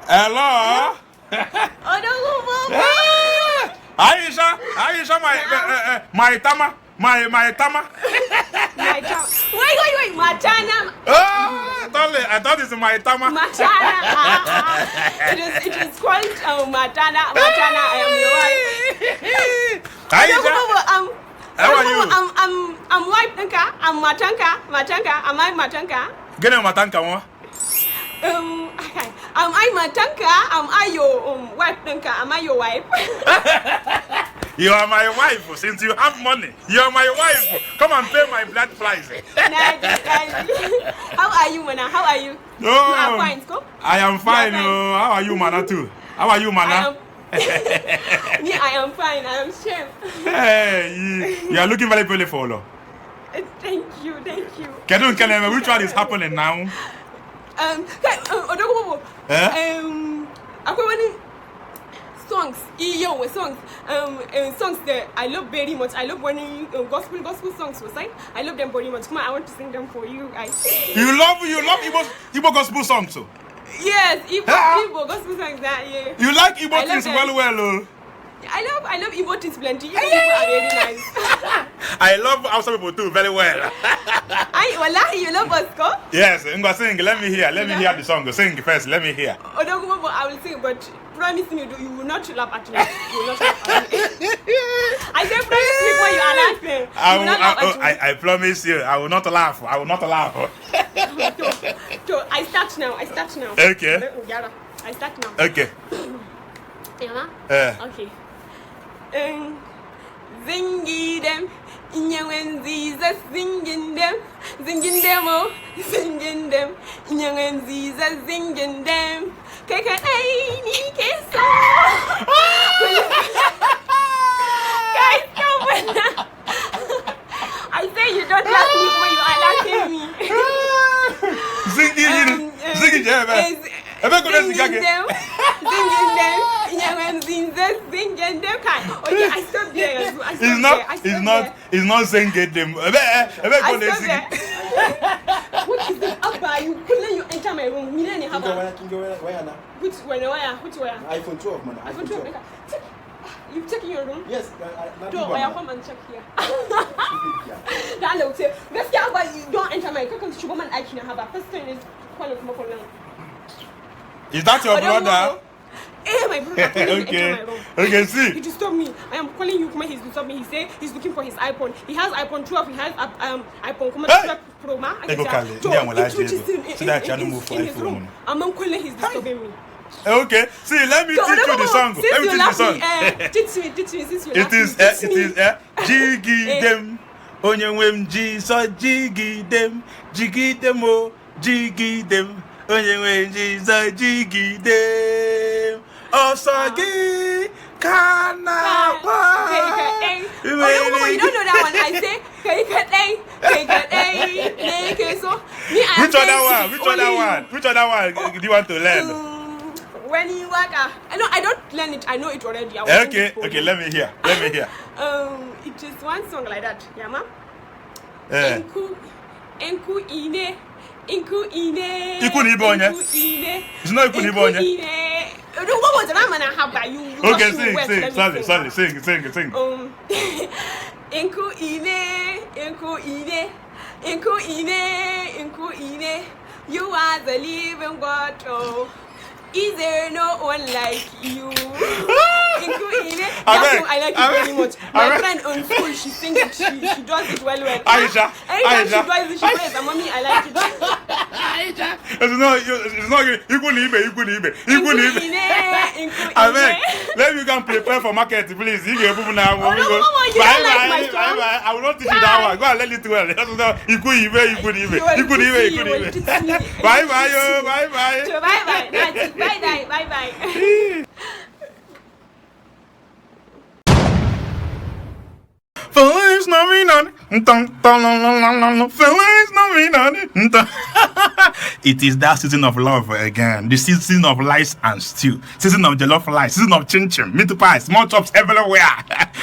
Hello. ODOGWU. Aisha, my tama. My tama. Wait, Matana. I thought it's my tama. Matana. It is called Matana. Matana, I am your wife. Aisha, how are you? I'm wife, I'm Matanka. Am I Matanka? Get him Matanka, mo? Okay. Am I Matanka? Am I your wife, Am I your wife? You are my wife since you have money. You are my wife. Come and pay my blood price. How are you, Mana? How are you? No. You are fine, Sco? I am fine. How are you, Mana, too? How are you, Mana? Me, I am fine. I am chef. Hey, you are looking very beautiful. Thank you. Which one is happening now? ODOGWU. Songs, songs that I love very much. I love when gospel songs. I love them very much. Come on, I want to sing them for you guys. You love Igbo gospel songs, so? Yes, Igbo gospel songs. Yeah. You like Igbo things well. I love Igbo things plenty. Igbo people are really nice. I love Hausa people too very well. Wallahi, you love us, go? Yes, Ngwa sing. Let me hear the song. Sing first. Let me hear. ODOGWU, I will sing, but promise me you will not laugh at me. You will not laugh at me. I say promise me when you are laughing. I promise you, I will not laugh. So I start now. Okay. I start now. Okay. Okay. Zingy them, Inyan Jesus, singing them, oh, singing them, Inyan Jesus, singing them. Kaka ni keso. Guys, come on. I say you don't laugh me when you are laughing me. Singing them. Singing them. Okay, I stop there. It's not singing them. What is it about you? Couldn't you enter my room? Which where? iPhone 12, man. iPhone 12. You've taken your room? Yes. I come and check here. Don't enter my room. First thing is Is that your brother? My brother. Okay, see. He disturbed me. I am calling you. He's disturbed me. He say he's looking for his iPhone. He has iPhone 12. He has iPhone 12 Pro Max. I'm calling. He's disturbing me. Okay, see, let me teach you the song. Teach me. It is Jiggy them. Onyewem Jesus, Jiggy them. Jiggy them, oh, Jiggy them. Onyewem Jesus, Jiggy them. Osagi Kana. You don't know that one. I say, Which other one do you want to learn? When you work, I don't learn it. I know it already. Okay, let me hear. It is one song like that, yeah, ma. Enku ine. Iku ni bonye. It's not Iku ni bonye. What was the man I have by you? Okay, sing. Sing. Enku ine. You are the living God. Oh. Is there no one like you? I like it very much. My friend on school, she sings it. She does it well. Aisha. Anytime she does it, she prays. And mommy, I like it. Aisha. It's not Ibe. Let me go and prepare for market, please. You get people now. Bye. I will not teach you that one. Go and let it well. Bye. For it's not me, none. It is that season of love again. The season of rice and stew. Season of jollof rice. Season of chin chin, meat pie, small chops everywhere.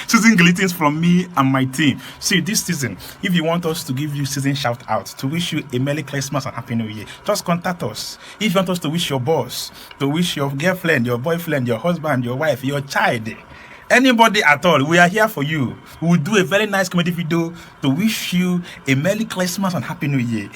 Season greetings from me and my team. See, this season, if you want us to give you season shout out, to wish you a Merry Christmas and Happy New Year, just contact us. If you want us to wish your boss, to wish your girlfriend, your boyfriend, your husband, your wife, your child, anybody at all, we are here for you. We will do a very nice comedy video to wish you a Merry Christmas and Happy New Year.